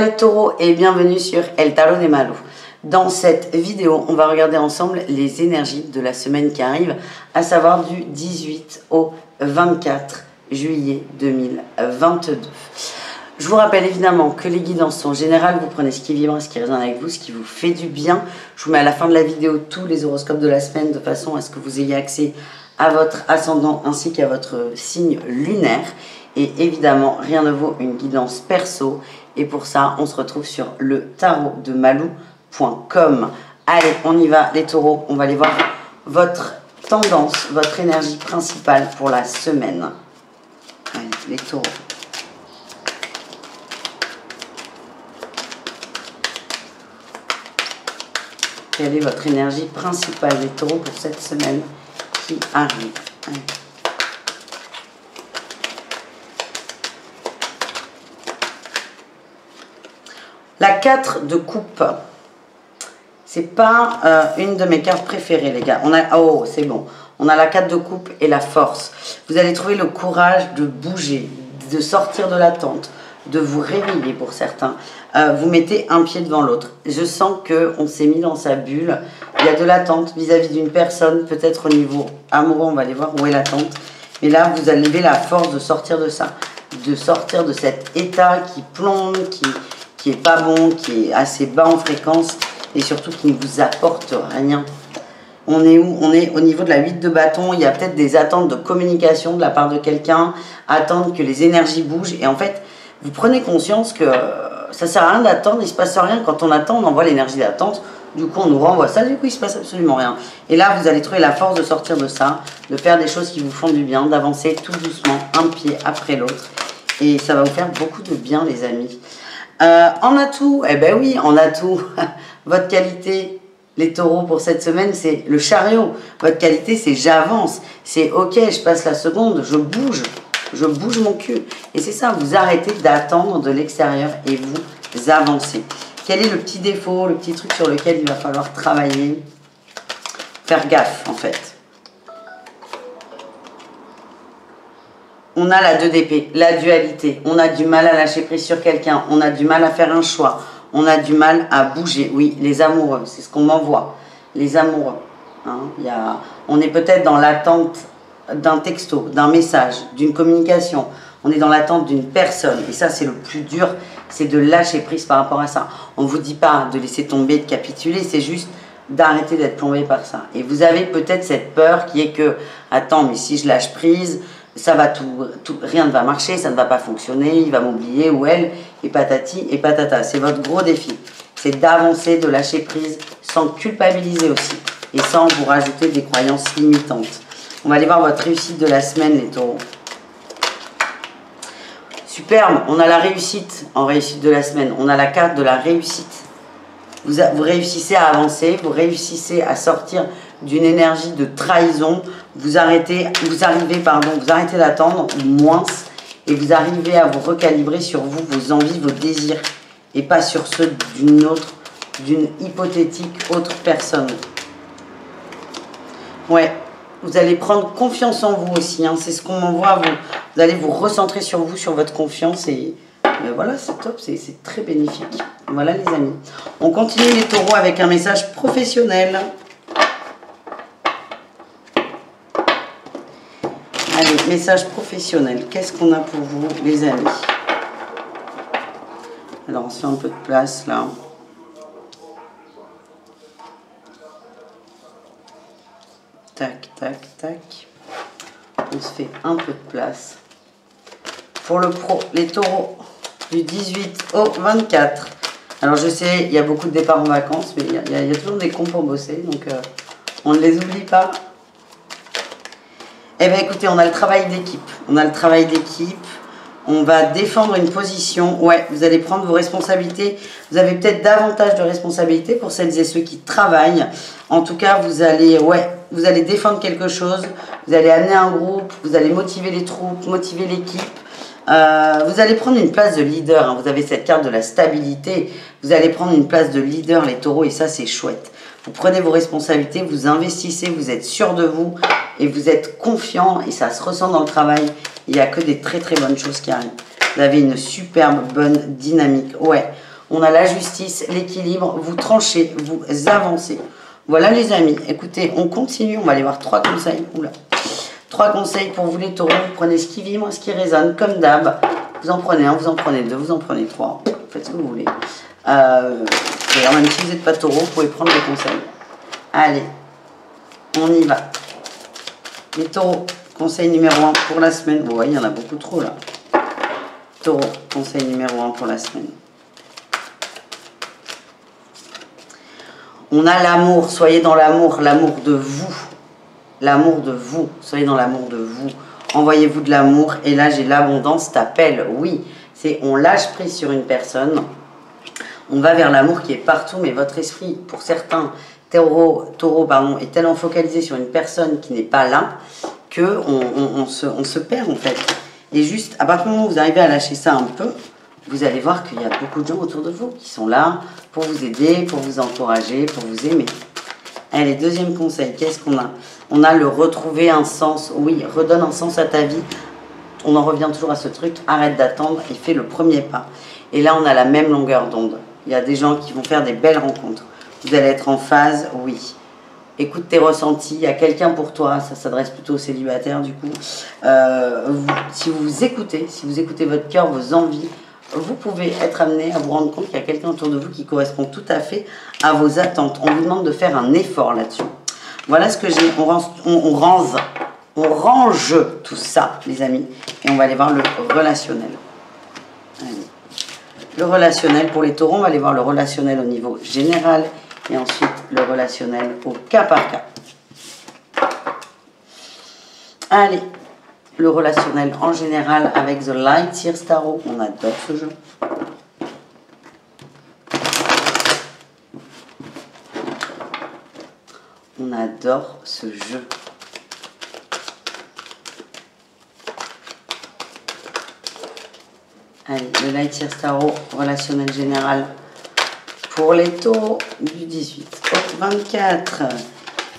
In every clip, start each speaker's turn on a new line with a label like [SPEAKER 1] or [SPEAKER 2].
[SPEAKER 1] les taureaux et bienvenue sur El Tarot de Malu. Dans cette vidéo, on va regarder ensemble les énergies de la semaine qui arrive, à savoir du 18 au 24 juillet 2022. Je vous rappelle évidemment que les guidances sont générales, vous prenez ce qui vibre, ce qui résonne avec vous, ce qui vous fait du bien. Je vous mets à la fin de la vidéo tous les horoscopes de la semaine de façon à ce que vous ayez accès à votre ascendant ainsi qu'à votre signe lunaire. Et évidemment, rien ne vaut une guidance perso. Et pour ça, on se retrouve sur le tarot de Malou.com. Allez, on y va les taureaux, on va aller voir votre tendance, votre énergie principale pour la semaine. Allez, les taureaux. Quelle est votre énergie principale des taureaux pour cette semaine qui arrive? Allez. La 4 de coupe, c'est pas une de mes cartes préférées, les gars. Oh, c'est bon. On a la 4 de coupe et la force. Vous allez trouver le courage de bouger, de sortir de l'attente, de vous réveiller pour certains. Vous mettez un pied devant l'autre. Je sens qu'on s'est mis dans sa bulle. Il y a de l'attente vis-à-vis d'une personne, peut-être au niveau amoureux, on va aller voir où est l'attente. Mais là, vous avez la force de sortir de ça, de sortir de cet état qui plombe, qui est pas bon, qui est assez bas en fréquence et surtout qui ne vous apporte rien. On est où? On est au niveau de la 8 de bâton. Il y a peut-être des attentes de communication de la part de quelqu'un, attendre que les énergies bougent. Et en fait, vous prenez conscience que ça sert à rien d'attendre, il ne se passe rien. Quand on attend, on envoie l'énergie d'attente. Du coup, on nous renvoie ça. Du coup, il ne se passe absolument rien. Et là, vous allez trouver la force de sortir de ça, de faire des choses qui vous font du bien, d'avancer tout doucement, un pied après l'autre. Et ça va vous faire beaucoup de bien, les amis. En atout, eh ben oui, en atout, votre qualité, les taureaux pour cette semaine, c'est le chariot. Votre qualité, c'est j'avance, c'est ok, je passe la seconde, je bouge mon cul. Et c'est ça, vous arrêtez d'attendre de l'extérieur et vous avancez. Quel est le petit défaut, le petit truc sur lequel il va falloir travailler? Faire gaffe, en fait. On a la 2 d'épée, la dualité. On a du mal à lâcher prise sur quelqu'un. On a du mal à faire un choix. On a du mal à bouger. Oui, les amoureux, c'est ce qu'on m'envoie. Les amoureux. Hein, on est peut-être dans l'attente d'un texto, d'un message, d'une communication. On est dans l'attente d'une personne. Et ça, c'est le plus dur, c'est de lâcher prise par rapport à ça. On ne vous dit pas de laisser tomber, de capituler. C'est juste d'arrêter d'être plombé par ça. Et vous avez peut-être cette peur qui est que, attends, mais si je lâche prise, ça va rien ne va marcher, ça ne va pas fonctionner, il va m'oublier ou elle, et patati et patata. C'est votre gros défi. C'est d'avancer, de lâcher prise sans culpabiliser aussi et sans vous rajouter des croyances limitantes. On va aller voir votre réussite de la semaine, les taureaux. Superbe, on a la réussite en réussite de la semaine. On a la carte de la réussite. Vous réussissez à avancer, vous réussissez à sortir d'une énergie de trahison. Vous arrêtez d'attendre, moins, et vous arrivez à vous recalibrer sur vous, vos envies, vos désirs, et pas sur ceux d'une hypothétique autre personne. Ouais, vous allez prendre confiance en vous aussi, hein, c'est ce qu'on m'envoie. Vous allez vous recentrer sur vous, sur votre confiance, et voilà, c'est top, c'est très bénéfique. Voilà les amis. On continue les taureaux avec un message professionnel. Allez, message professionnel. Qu'est-ce qu'on a pour vous, les amis? Alors, on se fait un peu de place, là. Tac, tac, tac. On se fait un peu de place. Pour le pro, les taureaux, du 18 au 24. Alors, je sais, il y a beaucoup de départs en vacances, mais il y a toujours des cons pour bosser, donc on ne les oublie pas. Eh bien, écoutez, on a le travail d'équipe. On a le travail d'équipe. On va défendre une position. Ouais, vous allez prendre vos responsabilités. Vous avez peut-être davantage de responsabilités pour celles et ceux qui travaillent. En tout cas, vous allez défendre quelque chose. Vous allez amener un groupe. Vous allez motiver les troupes, motiver l'équipe. Vous allez prendre une place de leader. Hein. Vous avez cette carte de la stabilité. Vous allez prendre une place de leader, les taureaux, et ça, c'est chouette. Vous prenez vos responsabilités, vous investissez, vous êtes sûr de vous et vous êtes confiant et ça se ressent dans le travail. Il n'y a que des très très bonnes choses qui arrivent. Vous avez une superbe bonne dynamique. Ouais, On a la justice, l'équilibre, vous tranchez, vous avancez. Voilà les amis, écoutez, on continue, on va aller voir 3 conseils. Oula. 3 conseils pour vous les taureaux, vous prenez ce qui vibre, ce qui résonne, comme d'hab. Vous en prenez un, vous en prenez 2, vous en prenez 3. Faites ce que vous voulez. D'ailleurs, même si vous n'êtes pas taureau, vous pouvez prendre des conseils. Allez, on y va. Les taureaux, conseil numéro 1 pour la semaine. Vous voyez, il y en a beaucoup trop là. Taureau, conseil numéro 1 pour la semaine. On a l'amour, soyez dans l'amour, l'amour de vous. L'amour de vous, soyez dans l'amour de vous. Envoyez-vous de l'amour et là j'ai l'abondance t'appelle. Oui, c'est on lâche prise sur une personne. On va vers l'amour qui est partout, mais votre esprit, pour certains taureaux, est tellement focalisé sur une personne qui n'est pas là que on se perd en fait. Et juste, à partir du moment où vous arrivez à lâcher ça un peu, vous allez voir qu'il y a beaucoup de gens autour de vous qui sont là pour vous aider, pour vous encourager, pour vous aimer. Allez, deuxième conseil, qu'est-ce qu'on a? On a le retrouver un sens. Oui, redonne un sens à ta vie. On en revient toujours à ce truc, arrête d'attendre et fais le premier pas. Et là, on a la même longueur d'onde. Il y a des gens qui vont faire des belles rencontres. Vous allez être en phase, oui. Écoute tes ressentis, il y a quelqu'un pour toi, ça s'adresse plutôt aux célibataires du coup. Si vous écoutez votre cœur, vos envies, vous pouvez être amené à vous rendre compte qu'il y a quelqu'un autour de vous qui correspond tout à fait à vos attentes. On vous demande de faire un effort là-dessus. Voilà ce que j'ai. On range tout ça, les amis. Et on va aller voir le relationnel. Allez. Le relationnel pour les taureaux, on va aller voir le relationnel au niveau général. Et ensuite, le relationnel au cas par cas. Allez. Le relationnel en général avec The Light Year Tarot. On adore ce jeu. On adore ce jeu. Allez, le Light Year Tarot, relationnel général pour les taureaux du 18 au 24.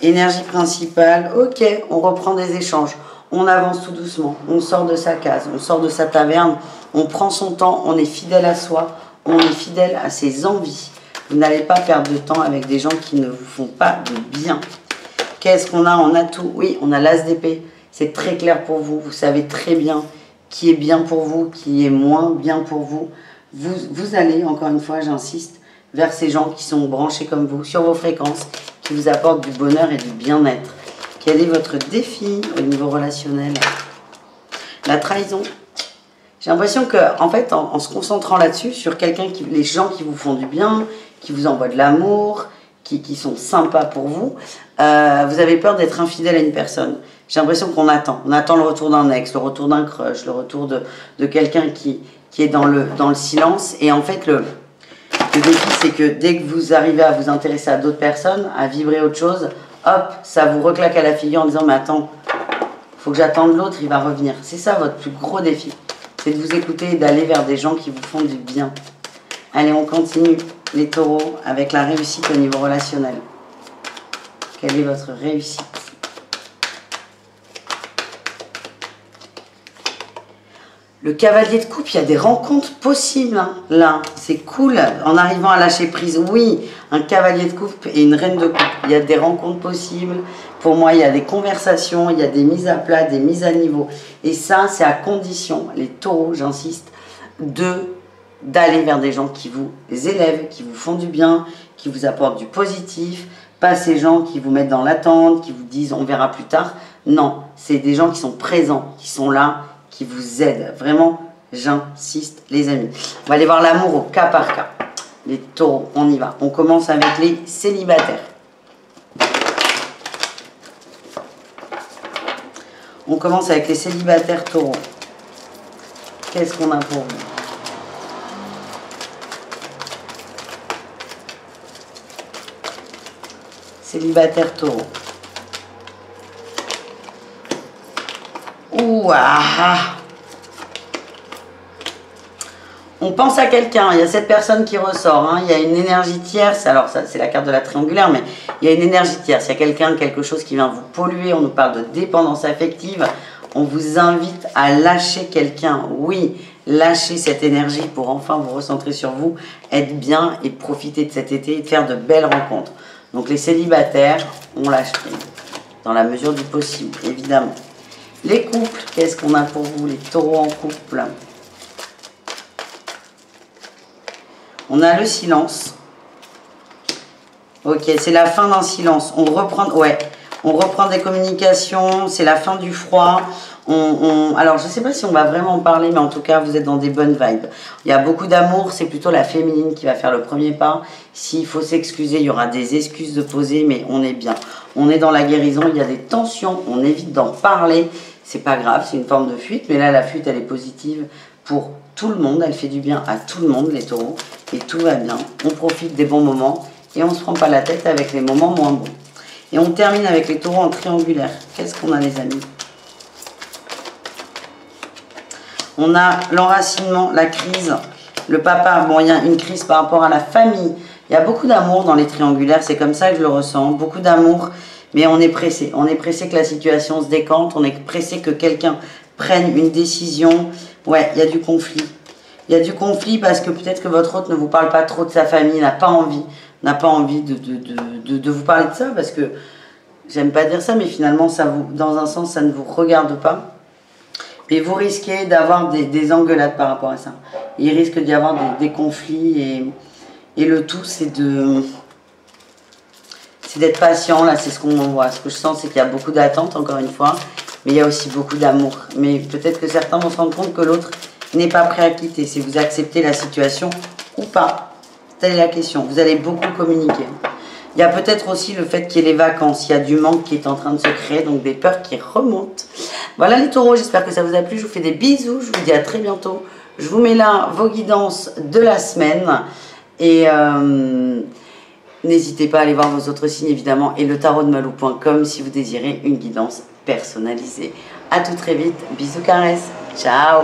[SPEAKER 1] Énergie principale, ok, on reprend des échanges. On avance tout doucement, on sort de sa case, on sort de sa taverne, on prend son temps, on est fidèle à soi, on est fidèle à ses envies. Vous n'allez pas perdre de temps avec des gens qui ne vous font pas de bien. Qu'est-ce qu'on a? On a tout. Oui, on a l'as d'épée. C'est très clair pour vous. Vous savez très bien qui est bien pour vous, qui est moins bien pour vous. Vous allez, encore une fois, j'insiste, vers ces gens qui sont branchés comme vous, sur vos fréquences, qui vous apportent du bonheur et du bien-être. Quel est votre défi au niveau relationnel? La trahison. J'ai l'impression que, en fait, en se concentrant là-dessus, sur les gens qui vous font du bien, qui vous envoient de l'amour, qui sont sympas pour vous, vous avez peur d'être infidèle à une personne. J'ai l'impression qu'on attend. On attend le retour d'un ex, le retour d'un crush, le retour de quelqu'un qui est dans le silence. Et en fait, le défi, c'est que dès que vous arrivez à vous intéresser à d'autres personnes, à vibrer autre chose, hop, ça vous reclaque à la figure en disant « Mais attends, il faut que j'attende l'autre, il va revenir. » C'est ça votre plus gros défi. C'est de vous écouter et d'aller vers des gens qui vous font du bien. Allez, on continue, les taureaux, avec la réussite au niveau relationnel. Quelle est votre réussite? Le cavalier de coupe, il y a des rencontres possibles, hein, là. C'est cool, en arrivant à lâcher prise. Oui, un cavalier de coupe et une reine de coupe. Il y a des rencontres possibles. Pour moi, il y a des conversations, il y a des mises à plat, des mises à niveau. Et ça, c'est à condition, les taureaux, j'insiste, d'aller vers des gens qui vous élèvent, qui vous font du bien, qui vous apportent du positif. Pas ces gens qui vous mettent dans l'attente, qui vous disent « on verra plus tard ». Non, c'est des gens qui sont présents, qui sont là, qui vous aident. Vraiment, j'insiste, les amis. On va aller voir l'amour au cas par cas. Les taureaux, on y va. On commence avec les célibataires. On commence avec les célibataires taureaux. Qu'est-ce qu'on a pour vous? Célibataire taureau. Ouah. On pense à quelqu'un, il y a cette personne qui ressort, hein. Il y a une énergie tierce, alors ça c'est la carte de la triangulaire, mais il y a une énergie tierce, il y a quelqu'un, quelque chose qui vient vous polluer, on nous parle de dépendance affective, on vous invite à lâcher quelqu'un, oui, lâcher cette énergie pour enfin vous recentrer sur vous, être bien et profiter de cet été et de faire de belles rencontres. Donc les célibataires, on lâche prise, dans la mesure du possible, évidemment. Les couples, qu'est-ce qu'on a pour vous, les taureaux en couple? On a le silence. Ok, c'est la fin d'un silence. On reprend, ouais, on reprend des communications, c'est la fin du froid. Alors, je ne sais pas si on va vraiment en parler, mais en tout cas, vous êtes dans des bonnes vibes. Il y a beaucoup d'amour, c'est plutôt la féminine qui va faire le premier pas. S'il faut s'excuser, il y aura des excuses de poser, mais on est bien. On est dans la guérison, il y a des tensions, on évite d'en parler. C'est pas grave, c'est une forme de fuite, mais là, la fuite, elle est positive pour tout le monde. Elle fait du bien à tout le monde, les taureaux, et tout va bien. On profite des bons moments et on ne se prend pas la tête avec les moments moins bons. Et on termine avec les taureaux en triangulaire. Qu'est-ce qu'on a, les amis? On a l'enracinement, la crise, le papa. Bon, il y a une crise par rapport à la famille. Il y a beaucoup d'amour dans les triangulaires, c'est comme ça que je le ressens. Beaucoup d'amour, mais on est pressé. On est pressé que la situation se décante, on est pressé que quelqu'un prenne une décision. Ouais, il y a du conflit. Il y a du conflit parce que peut-être que votre hôte ne vous parle pas trop de sa famille, n'a pas envie de vous parler de ça, parce que, j'aime pas dire ça, mais finalement, ça vous, dans un sens, ça ne vous regarde pas. Et vous risquez d'avoir des engueulades par rapport à ça. Il risque d'y avoir des conflits et le tout, c'est d'être patient. Là, c'est ce qu'on voit. Ce que je sens, c'est qu'il y a beaucoup d'attentes, encore une fois, mais il y a aussi beaucoup d'amour. Mais peut-être que certains vont se rendre compte que l'autre n'est pas prêt à quitter. Si vous acceptez la situation ou pas. Telle est la question. Vous allez beaucoup communiquer. Il y a peut-être aussi le fait qu'il y ait les vacances. Il y a du manque qui est en train de se créer, donc des peurs qui remontent. Voilà les taureaux, j'espère que ça vous a plu. Je vous fais des bisous. Je vous dis à très bientôt. Je vous mets là vos guidances de la semaine. Et n'hésitez pas à aller voir vos autres signes, évidemment. Et le tarotdemalou.com si vous désirez une guidance personnalisée. À tout très vite. Bisous, caresses. Ciao.